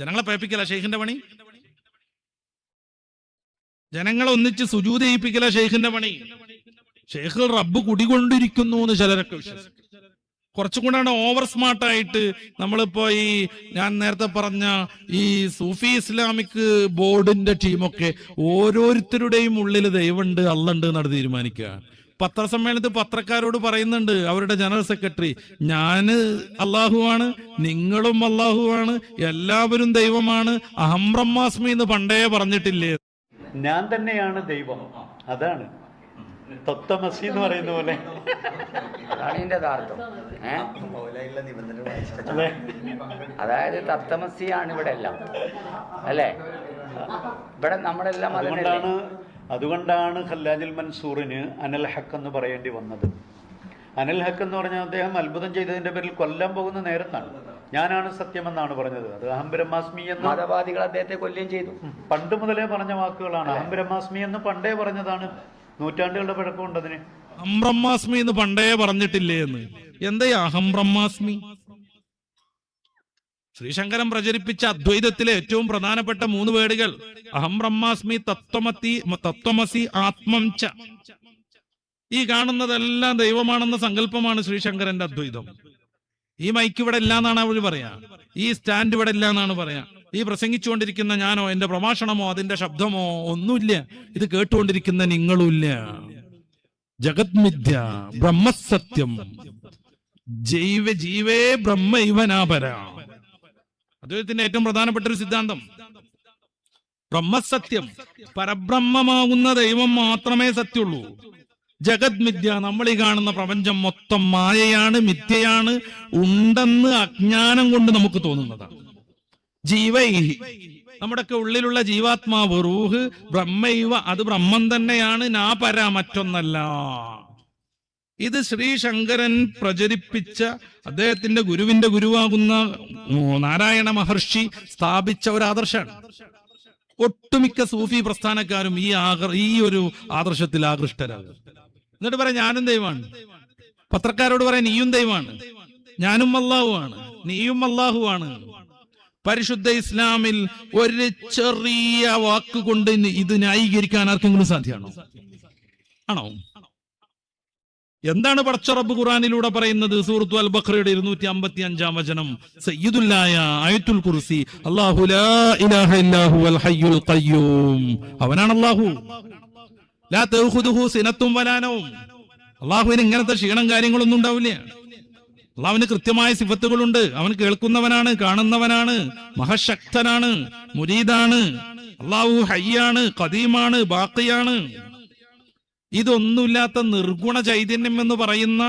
ജനങ്ങളെ പേപ്പിക്കല ഷെയ്ഖിന്റെ പണി, ജനങ്ങളെ ഒന്നിച്ച് സുജൂദ് ചെയ്യിപ്പിക്കല ഷെയ്ഖിന്റെ പണി. ഷെയ്ഖ് റബ്ബ് കുടികൊണ്ടിരിക്കുന്നു എന്ന് ചിലരൊക്കെ വിശ്വസിക്കും. കുറച്ചും കൂടാണ് ഓവർ സ്മാർട്ടായിട്ട് നമ്മളിപ്പോ ഈ ഞാൻ നേരത്തെ പറഞ്ഞ ഈ സൂഫി ഇസ്ലാമിക് ബോർഡിന്റെ ടീമൊക്കെ ഓരോരുത്തരുടെയും ഉള്ളിൽ ദൈവമുണ്ട്, അള്ളുണ്ട് എന്നാണ് തീരുമാനിക്കുക. പത്രസമ്മേളനത്തിൽ പത്രക്കാരോട് പറയുന്നുണ്ട് അവരുടെ ജനറൽ സെക്രട്ടറി, ഞാന് അള്ളാഹുവാണ്, നിങ്ങളും അള്ളാഹുവാണ്, എല്ലാവരും ദൈവമാണ്, അഹം ബ്രഹ്മാസ്മി എന്ന് പണ്ടേ പറഞ്ഞിട്ടില്ലേ, ഞാൻ തന്നെയാണ് ദൈവം. അതാണ് തത്വമസി എന്ന് പറയുന്ന പോലെ. അതാണ് ഇതിന്റെ യഥാർത്ഥം. അതായത് തത്വമസിയാണ് ഇവിടെ എല്ലാം, അല്ലേ? ഇവിടെ നമ്മളെല്ലാം അതുകൊണ്ടാണ് ഖല്ലാജുൽ മൻസൂറിന് അനൽ ഹക്ക് എന്ന് പറയേണ്ടി വന്നത്. അനൽ ഹക്ക് എന്ന് പറഞ്ഞാൽ അദ്ദേഹം അത്ഭുതം ചെയ്തതിന്റെ പേരിൽ കൊല്ലാൻ പോകുന്ന നേരത്താണ് ഞാനാണ് സത്യമെന്നാണ് പറഞ്ഞത്. അത് അഹം ബ്രഹ്മാസ്മി എന്ന് മതവാദികൾ അദ്ദേഹത്തെ കൊല്ലുകയും ചെയ്തു. പണ്ട് മുതലേ പറഞ്ഞ വാക്കുകളാണ്. അഹം ബ്രഹ്മാസ്മി എന്ന് പണ്ടേ പറഞ്ഞതാണ്. നൂറ്റാണ്ടുകളുടെ പഴക്കമുണ്ട് അതിന്. അഹം ബ്രഹ്മാസ്മി എന്ന് പണ്ടേ പറഞ്ഞിട്ടില്ലേ എന്ന്. എന്താ അഹം ബ്രഹ്മാസ്മി? ശ്രീശങ്കരൻ പ്രചരിപ്പിച്ച അദ്വൈതത്തിലെ ഏറ്റവും പ്രധാനപ്പെട്ട 3 വേടുകൾ അഹം ബ്രഹ്മാസ്മി, തത്വമസി, ആത്മം ച. ഈ കാണുന്നതെല്ലാം ദൈവമാണെന്ന സങ്കല്പമാണ് ശ്രീശങ്കരന്റെ അദ്വൈതം. ഈ മൈക്ക് ഇവിടെ ഇല്ല എന്നാണ് അവർ പറയാ, ഈ സ്റ്റാൻഡ് ഇവിടെ ഇല്ല എന്നാണ് പറയാ, ഈ പ്രസംഗിച്ചുകൊണ്ടിരിക്കുന്ന ഞാനോ എന്റെ പ്രഭാഷണമോ അതിന്റെ ശബ്ദമോ ഒന്നുമില്ല, ഇത് കേട്ടുകൊണ്ടിരിക്കുന്ന നിങ്ങളുമില്ല. ജഗത് മിഥ്യ, ബ്രഹ്മസത്യം, ജീവേ ബ്രഹ്മ ഇവനാപര. അദ്ദേഹത്തിന്റെ ഏറ്റവും പ്രധാനപ്പെട്ട ഒരു സിദ്ധാന്തം ബ്രഹ്മസത്യം, പരബ്രഹ്മമാകുന്ന ദൈവം മാത്രമേ സത്യമുള്ളൂ. ജഗത് മിഥ്യ, നമ്മൾ ഈ കാണുന്ന പ്രപഞ്ചം മൊത്തം മായയാണ്, മിഥ്യയാണ്, ഉണ്ടെന്ന് അജ്ഞാനം കൊണ്ട് നമുക്ക് തോന്നുന്നതാണ്. ജീവൈഹി, നമ്മുടെയൊക്കെ ഉള്ളിലുള്ള ജീവാത്മാവ് റൂഹ്, ബ്രഹ്മൈവ, അത് ബ്രഹ്മം തന്നെയാണ്, നാ പര, മറ്റൊന്നല്ല. ഇത് ശ്രീശങ്കരൻ പ്രചരിപ്പിച്ച അദ്ദേഹത്തിന്റെ ഗുരുവിന്റെ ഗുരുവാകുന്ന നാരായണ മഹർഷി സ്ഥാപിച്ച ഒരു ആദർശമാണ്. ഒട്ടുമിക്ക സൂഫി പ്രസ്ഥാനക്കാരും ഈ ഒരു ആദർശത്തിൽ ആകൃഷ്ടരാകും. എന്നിട്ട് പറയാം ഞാനും ദൈവമാണ്. പത്രക്കാരോട് പറയാൻ നീയും ദൈവമാണ്, ഞാനും അള്ളാഹുവാണ്, നീയും അള്ളാഹുവാണ്. പരിശുദ്ധ ഇസ്ലാമിൽ ഒരു ചെറിയ വാക്കുകൊണ്ട് ഇത് ന്യായീകരിക്കാൻ ആർക്കെങ്കിലും സാധ്യമാണോ? ആണോ? എന്താണ് പടച്ച റബ്ബ് ഖുർആനിലൂടെ പറയുന്നത്? സൂറത്തു അൽ ബഖറയുടെ 255-ാം വചനം, സയ്യിദുല്ലായ ആയത്തുൽ കുർസി, അല്ലാഹു ലാ ഇലാഹ ഇല്ലാ ഹുവൽ ഹയ്യുൽ ഖയ്യൂം. അവനാണ് അല്ലാഹു. ലാ തഖുദുഹു സിനത്തും വലാ നൗം. അല്ലാഹുവിന് ഇങ്ങനത്തെ ക്ഷീണം കാര്യങ്ങളൊന്നും ഉണ്ടാവില്ല. അല്ലാഹുവിന് കൃത്യമായ സിഫത്തുകളുണ്ട്. അവൻ കേൾക്കുന്നവനാണ്, കാണുന്നവനാണ്, മഹാശക്തനാണ്, മുരീദാണ്. അല്ലാഹു ഹയ്യാണ്, ഖദീമാണ്, ബാഖിയാണ്. ഇതൊന്നുമില്ലാത്ത നിർഗുണ ചൈതന്യം എന്ന് പറയുന്ന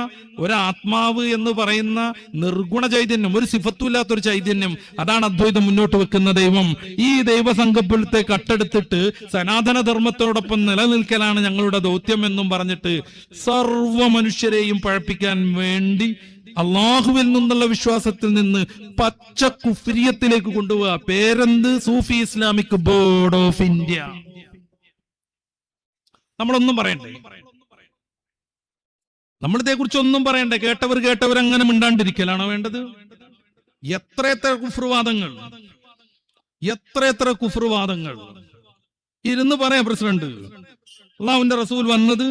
ഒരു ആത്മാവ് എന്ന് പറയുന്ന നിർഗുണ ചൈതന്യം, ഒരു സിഫത്തുമില്ലാത്തൊരു ചൈതന്യം, അതാണ് അദ്വൈതം മുന്നോട്ട് വെക്കുന്ന ദൈവം. ഈ ദൈവസങ്കല്പത്തെ കട്ടെടുത്തിട്ട് സനാതന ധർമ്മത്തോടൊപ്പം നിലനിൽക്കലാണ് ഞങ്ങളുടെ ദൗത്യം എന്നും പറഞ്ഞിട്ട് സർവ മനുഷ്യരെയും പഴപ്പിക്കാൻ വേണ്ടി അള്ളാഹുവിൽ നിന്നുള്ള വിശ്വാസത്തിൽ നിന്ന് പച്ച കുഫ്രിയത്തിലേക്ക് കൊണ്ടുപോവുക. പേരെന്ത്? സൂഫി ഇസ്ലാമിക് ബോർഡ് ഓഫ് ഇന്ത്യ. നമ്മളൊന്നും പറയണ്ടേ? നമ്മളിതേ കുറിച്ച് ഒന്നും പറയണ്ടേ? കേട്ടവർ അങ്ങനെ മിണ്ടാണ്ടിരിക്കലാണോ വേണ്ടത്? എത്ര കുഫ്റുവാദങ്ങൾ ഇരുന്ന് പറയാം. പ്രസിഡന്റ്, അള്ളാഹുവിന്റെ റസൂൽ വന്നത്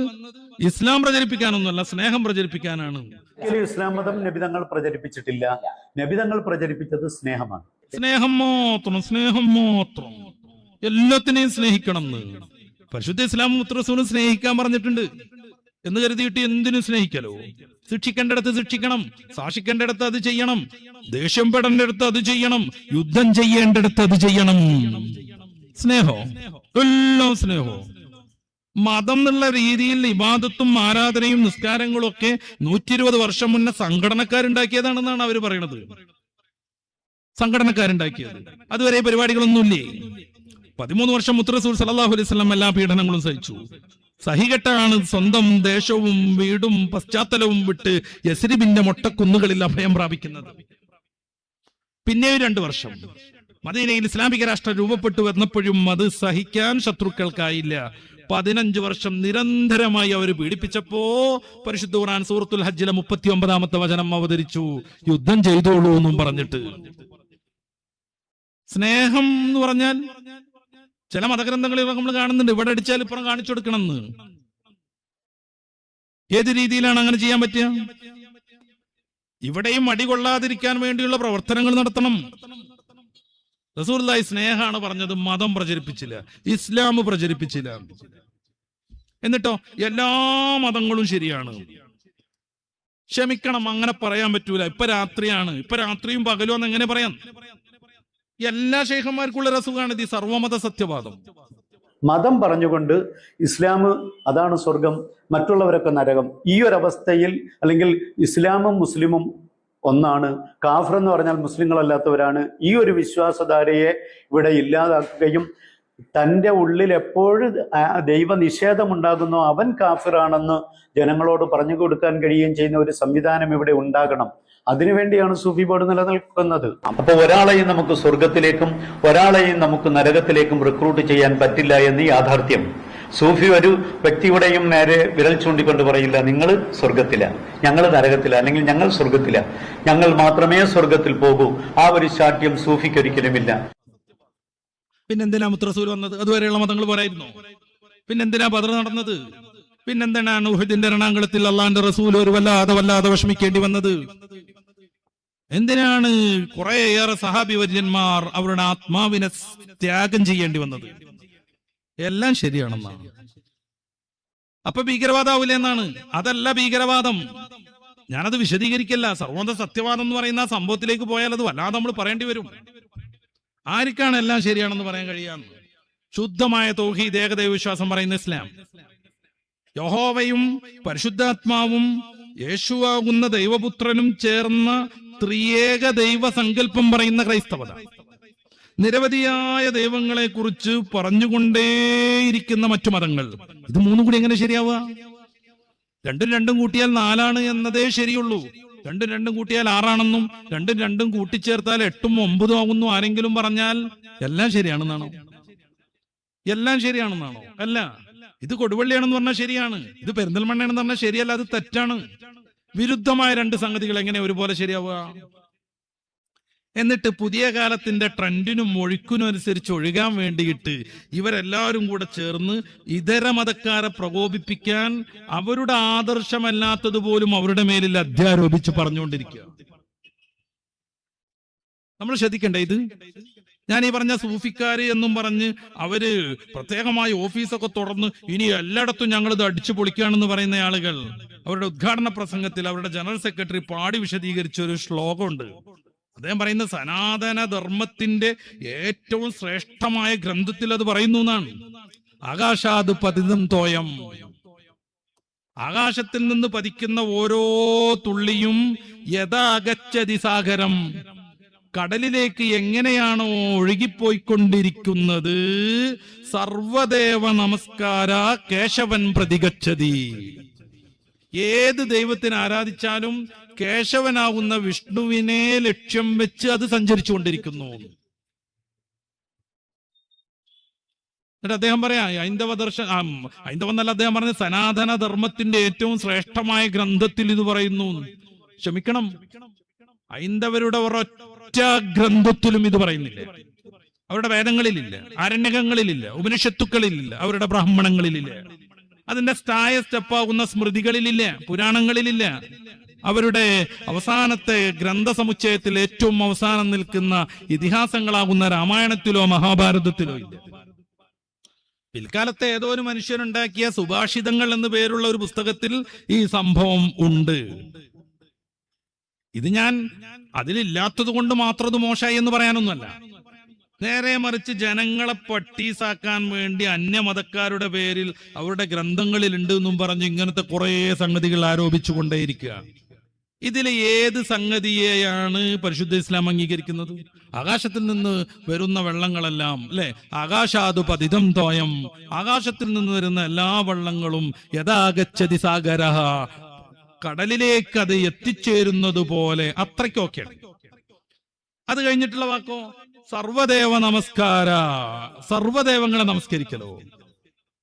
ഇസ്ലാം പ്രചരിപ്പിക്കാനൊന്നുമല്ല, സ്നേഹം പ്രചരിപ്പിക്കാനാണ്. ഇസ്ലാം മതം നബിതങ്ങൾ പ്രചരിപ്പിച്ചിട്ടില്ല. നബിതങ്ങൾ പ്രചരിപ്പിച്ചത് സ്നേഹമാണ്. സ്നേഹം മാത്രം, എല്ലാത്തിനെയും സ്നേഹിക്കണം എന്ന് പരിശുദ്ധ ഇസ്ലാം റസൂലും സ്നേഹിക്കാൻ പറഞ്ഞിട്ടുണ്ട്. എന്ന് കരുതിയിട്ട് എന്തിനും സ്നേഹിക്കലോ? ശിക്ഷിക്കേണ്ടടുത്ത് ശിക്ഷിക്കണം, സാക്ഷിക്കേണ്ടടുത്ത് അത് ചെയ്യണം, ദേഷ്യം പെടേണ്ടടുത്ത് അത് ചെയ്യണം, യുദ്ധം ചെയ്യേണ്ടടുത്ത് അത് ചെയ്യണം. സ്നേഹോ, എല്ലാം സ്നേഹോ. മതം എന്നുള്ള രീതിയിൽ ഇബാദത്തും ആരാധനയും നിസ്കാരങ്ങളും ഒക്കെ 120 വർഷം മുന്നേ സംഘടനക്കാരുണ്ടാക്കിയതാണെന്നാണ് അവർ പറയുന്നത്. സംഘടനക്കാരുണ്ടാക്കിയത്. അതുവരെ പരിപാടികളൊന്നുമില്ലേ? 13 വർഷം മുത്ത് റസൂൽ സല്ലല്ലാഹു അലൈഹി വസല്ലം എല്ലാ പീഡനങ്ങളും സഹിച്ചു. സഹികെട്ടാണ് സ്വന്തം ദേശവും വീടും പശ്ചാത്തലവും വിട്ട് യസ്രിബിന്റെ മൊട്ടക്കുന്നുകളിൽ അഭയം പ്രാപിക്കുന്നത്. പിന്നെ 2 വർഷം മദീനയിൽ ഇസ്ലാമിക രാഷ്ട്രം രൂപപ്പെട്ടു വന്നപ്പോഴും അത് സഹിക്കാൻ ശത്രുക്കൾക്കായില്ല. 15 വർഷം നിരന്തരമായി അവർ പീഡിപ്പിച്ചപ്പോ പരിശുദ്ധ ഖുർആൻ സൂറത്തുൽ ഹജ്ജിലെ 39-ാമത്തെ വചനം അവതരിച്ചു, യുദ്ധം ചെയ്തോളൂ എന്നും പറഞ്ഞിട്ട്. സ്നേഹം എന്ന് പറഞ്ഞാൽ ചില മതഗ്രന്ഥങ്ങളിലൊക്കെ നമ്മൾ കാണുന്നുണ്ട്, ഇവിടെ അടിച്ചാൽ ഇപ്പുറം കാണിച്ചു കൊടുക്കണം എന്ന്. ഏത് രീതിയിലാണ് അങ്ങനെ ചെയ്യാൻ പറ്റുക? ഇവിടെയും അടി കൊള്ളാതിരിക്കാൻ വേണ്ടിയുള്ള പ്രവർത്തനങ്ങൾ നടത്തണം. റസൂലുള്ളാഹി സ്നേഹമാണ് പറഞ്ഞത്, മതം പ്രചരിപ്പിച്ചില്ല, ഇസ്ലാം പ്രചരിപ്പിച്ചില്ല. എന്നിട്ടോ എല്ലാ മതങ്ങളും ശരിയാണ്. ക്ഷമിക്കണം, അങ്ങനെ പറയാൻ പറ്റൂല. ഇപ്പൊ രാത്രിയാണ്, ഇപ്പൊ രാത്രിയും പകലും എന്ന് എങ്ങനെ പറയാം? എല്ലാ ശൈഖന്മാർക്കുള്ള രസമാണ് ഇത്, സർവമത സത്യവാദം. മതം പറഞ്ഞുകൊണ്ട് ഇസ്ലാം അതാണ് സ്വർഗം, മറ്റുള്ളവരൊക്കെ നരകം, ഈ ഒരവസ്ഥയിൽ, അല്ലെങ്കിൽ ഇസ്ലാമും മുസ്ലിമും ഒന്നാണ്, കാഫർ എന്ന് പറഞ്ഞാൽ മുസ്ലിങ്ങളല്ലാത്തവരാണ്, ഈ ഒരു വിശ്വാസധാരയെ ഇവിടെ ഇല്ലാതാക്കുകയും തൻ്റെ ഉള്ളിൽ എപ്പോഴും ദൈവനിഷേധമുണ്ടാകുന്നോ അവൻ കാഫിറാണെന്ന് ജനങ്ങളോട് പറഞ്ഞു കൊടുക്കാൻ കഴിയുകയും ചെയ്യുന്ന ഒരു സംവിധാനം ഇവിടെ ഉണ്ടാകണം. അതിനുവേണ്ടിയാണ് സൂഫി ബോർഡ് നിലനിൽക്കുന്നത്. അപ്പോൾ ഒരാളെയും നമുക്ക് സ്വർഗത്തിലേക്കും ഒരാളെയും നമുക്ക് നരകത്തിലേക്കും റിക്രൂട്ട് ചെയ്യാൻ പറ്റില്ല എന്ന് യാഥാർത്ഥ്യം. സൂഫി ഒരു വ്യക്തിയുടെയും നേരെ വിരൽ ചൂണ്ടിക്കൊണ്ട് പറയില്ല, നിങ്ങൾ സ്വർഗത്തില, ഞങ്ങൾ നരകത്തില, അല്ലെങ്കിൽ ഞങ്ങൾ സ്വർഗത്തില, ഞങ്ങൾ മാത്രമേ സ്വർഗത്തിൽ പോകൂ. ആ ഒരു ശാഠ്യം സൂഫിക്ക് ഒരിക്കലുമില്ല. പിന്നെന്തിനാ മുത്തറസൂൽ വന്നത്? അതുവരെയുള്ള മതങ്ങൾ പോരായിരുന്നോ? പിന്നെന്തിനാ ബദർ നടന്നത്? പിന്നെന്തിനാണ് ഉഹദിന്റെ രണാങ്കളത്തിൽ അള്ളാന്റെ റസൂൽ ഒരു വല്ലാതെ വിഷമിക്കേണ്ടി വന്നത്? എന്തിനാണ് കുറേയേറെ സഹാബി വര്യന്മാർ അവരുടെ ആത്മാവിനെ ത്യാഗം ചെയ്യേണ്ടി വന്നത്? എല്ലാം ശരിയാണെന്നാണ്. അപ്പൊ ഭീകരവാദാവൂലേ എന്നാണ്? അതല്ല ഭീകരവാദം. ഞാനത് വിശദീകരിക്കല്ല. സർവമത സത്യവാദം എന്ന് പറയുന്ന സംഭവത്തിലേക്ക് പോയാൽ അത് വല്ലാതെ നമ്മൾ പറയേണ്ടി വരും. ആർക്കാണ് എല്ലാം ശരിയാണെന്ന് പറയാൻ കഴിയാന്ന്? ശുദ്ധമായ തൗഹീദ്, ഏകദൈവ വിശ്വാസം പറയുന്ന ഇസ്ലാം, യഹോവയും പരിശുദ്ധാത്മാവും യേശുവാകുന്ന ദൈവപുത്രനും ചേർന്ന ത്രിയേക ദൈവ സങ്കല്പം പറയുന്ന ക്രൈസ്തവത, നിരവധിയായ ദൈവങ്ങളെ കുറിച്ച് പറഞ്ഞുകൊണ്ടേയിരിക്കുന്ന മറ്റു മതങ്ങൾ, ഇത് മൂന്നും കൂടി എങ്ങനെ ശരിയാവുക? രണ്ടും കൂട്ടിയാൽ 4 എന്നതേ ശരിയുള്ളൂ. രണ്ടും കൂട്ടിയാൽ 6 രണ്ടും കൂട്ടിച്ചേർത്താൽ 8ഉം 9ഉം ആകുന്നു ആരെങ്കിലും പറഞ്ഞാൽ എല്ലാം ശരിയാണെന്നാണോ? എല്ലാം ശരിയാണെന്നാണോ? അല്ല. ഇത് കൊടുവള്ളിയാണെന്ന് പറഞ്ഞാൽ ശരിയാണ്, ഇത് പെരിന്തൽമണ്ണയാണെന്ന് പറഞ്ഞാൽ ശരിയല്ല, അത് തെറ്റാണ്. വിരുദ്ധമായ 2 സംഗതികൾ എങ്ങനെ ഒരുപോലെ ശരിയാവുക? എന്നിട്ട് പുതിയ കാലത്തിന്റെ ട്രെൻഡിനും ഒഴുക്കിനും അനുസരിച്ച് ഒഴുകാൻ വേണ്ടിയിട്ട് ഇവരെല്ലാവരും കൂടെ ചേർന്ന് ഇതര മതക്കാരെ പ്രകോപിപ്പിക്കാൻ അവരുടെ ആദർശമല്ലാത്തതുപോലും അവരുടെ മേലിൽ അധ്യാരോപിച്ച് പറഞ്ഞുകൊണ്ടിരിക്കുക. നമ്മൾ ശ്രദ്ധിക്കണ്ടേ ഇത്? ഞാൻ ഈ പറഞ്ഞ സൂഫിക്കാര് എന്നും പറഞ്ഞ് അവര് പ്രത്യേകമായി ഓഫീസൊക്കെ തുറന്ന് ഇനി എല്ലായിടത്തും ഞങ്ങൾ ഇത് അടിച്ചു പൊളിക്കുകയാണെന്ന് പറയുന്ന ആളുകൾ അവരുടെ ഉദ്ഘാടന പ്രസംഗത്തിൽ അവരുടെ ജനറൽ സെക്രട്ടറി പാടി വിശദീകരിച്ച ഒരു ശ്ലോകമുണ്ട്. അദ്ദേഹം പറയുന്ന സനാതന ധർമ്മത്തിന്റെ ഏറ്റവും ശ്രേഷ്ഠമായ ഗ്രന്ഥത്തിൽ അത് പറയുന്നു എന്നാണ്. ആകാശാത് പതിതം തോയം, ആകാശത്തിൽ നിന്ന് പതിക്കുന്ന ഓരോ തുള്ളിയും യഥാഗച്ഛതി സാഗരം, കടലിലേക്ക് എങ്ങനെയാണോ ഒഴുകിപ്പോയിക്കൊണ്ടിരിക്കുന്നത്, സർവദേവ നമസ്കാര കേശവൻ പ്രതിഗച്ഛതി. ഏത് ദൈവത്തിനെ ആരാധിച്ചാലും കേശവനാകുന്ന വിഷ്ണുവിനെ ലക്ഷ്യം വെച്ച് അത് സഞ്ചരിച്ചു കൊണ്ടിരിക്കുന്നു. എന്നിട്ട് അദ്ദേഹം പറയാ ഹൈന്ദവം എന്നല്ല അദ്ദേഹം പറഞ്ഞ സനാതന ധർമ്മത്തിന്റെ ഏറ്റവും ശ്രേഷ്ഠമായ ഗ്രന്ഥത്തിൽ ഇത് പറയുന്നു. ക്ഷമിക്കണം, ഹൈന്ദവരുടെ ഒരൊറ്റ ഗ്രന്ഥത്തിലും ഇത് പറയുന്നില്ല. അവരുടെ വേദങ്ങളിലില്ല, ആരണ്യകങ്ങളിലില്ല, ഉപനിഷത്തുക്കളിലില്ല, അവരുടെ ബ്രാഹ്മണങ്ങളിലില്ല, അതിന്റെ സ്റ്റെപ്പാകുന്ന സ്മൃതികളിലില്ല, പുരാണങ്ങളിലില്ല, അവരുടെ അവസാനത്തെ ഗ്രന്ഥസമുച്ചയത്തിൽ ഏറ്റവും അവസാനം നിൽക്കുന്ന ഇതിഹാസങ്ങളാകുന്ന രാമായണത്തിലോ മഹാഭാരതത്തിലോ ഇല്ല. പിൽക്കാലത്തെ ഏതോ ഒരു മനുഷ്യനുണ്ടാക്കിയ സുഭാഷിതങ്ങൾ എന്ന് പേരുള്ള ഒരു പുസ്തകത്തിൽ ഈ സംഭവം ഉണ്ട്. ഇത് ഞാൻ അതിലില്ലാത്തത് കൊണ്ട് മാത്രം ഇത് മോശമായി എന്ന് പറയാനൊന്നുമല്ല. നേരെ മറിച്ച് ജനങ്ങളെ പട്ടീസാക്കാൻ വേണ്ടി അന്യമതക്കാരുടെ പേരിൽ അവരുടെ ഗ്രന്ഥങ്ങളിൽ ഉണ്ട് എന്നും പറഞ്ഞ് ഇങ്ങനത്തെ കുറെ സംഗതികൾ ആരോപിച്ചു കൊണ്ടേയിരിക്കുക. ഇതിൽ ഏത് സംഗതിയെയാണ് പരിശുദ്ധ ഇസ്ലാം അംഗീകരിക്കുന്നത്? ആകാശത്തിൽ നിന്ന് വരുന്ന വെള്ളങ്ങളെല്ലാം അല്ലെ, ആകാശാത് പതിതം തോയം, ആകാശത്തിൽ നിന്ന് വരുന്ന എല്ലാ വെള്ളങ്ങളും യഥാഗച്ഛതി സാഗരഃ, കടലിലേക്ക് അത് എത്തിച്ചേരുന്നത് പോലെ, അത്രയ്ക്കൊക്കെയാണ്. അത് കഴിഞ്ഞിട്ടുള്ള വാക്കോ സർവദേവ നമസ്കാര, സർവദേവങ്ങളെ നമസ്കരിക്കലോ.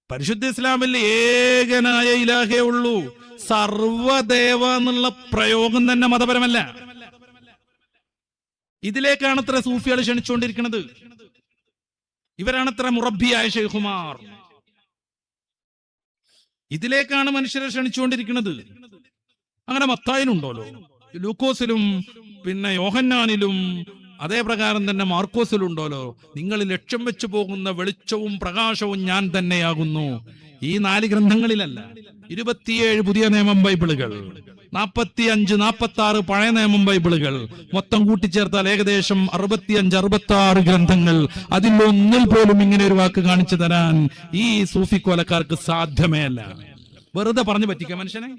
പരിശുദ്ധ ഇസ്ലാമിൽ ഏകനായ ഇലാഹേ ഉള്ളൂ. സർവദേവ എന്നുള്ള പ്രയോഗം തന്നെ മതപരമല്ല. ഇതിലേക്കാണത്ര സൂഫികൾ ക്ഷണിച്ചുകൊണ്ടിരിക്കുന്നത്. ഇവരാണത്ര മുറബിയായ ശൈഖുമാർ. ഇതിലേക്കാണ് മനുഷ്യരെ ക്ഷണിച്ചുകൊണ്ടിരിക്കുന്നത്. അങ്ങനെ മത്തായിലുണ്ടല്ലോ, ലൂക്കോസിലും പിന്നെ യോഹന്നാനിലും അതേ പ്രകാരം തന്നെ മാർക്കോസിലുണ്ടല്ലോ, നിങ്ങൾ ലക്ഷ്യം വെച്ച് പോകുന്ന വെളിച്ചവും പ്രകാശവും ഞാൻ തന്നെയാകുന്നു. ഈ 4 ഗ്രന്ഥങ്ങളിലല്ല, 27 പുതിയ നിയമം ബൈബിളുകൾ, 45, 46 പഴയ നിയമം ബൈബിളുകൾ, മൊത്തം കൂട്ടിച്ചേർത്താൽ ഏകദേശം 65, 66 ഗ്രന്ഥങ്ങൾ. അതിലൊന്നിൽ പോലും ഇങ്ങനെ ഒരു വാക്ക് കാണിച്ചു തരാൻ ഈ സൂഫി കോലക്കാർക്ക് സാധ്യമേ അല്ല. വെറുതെ പറഞ്ഞു പറ്റിക്കാം മനുഷ്യനെ.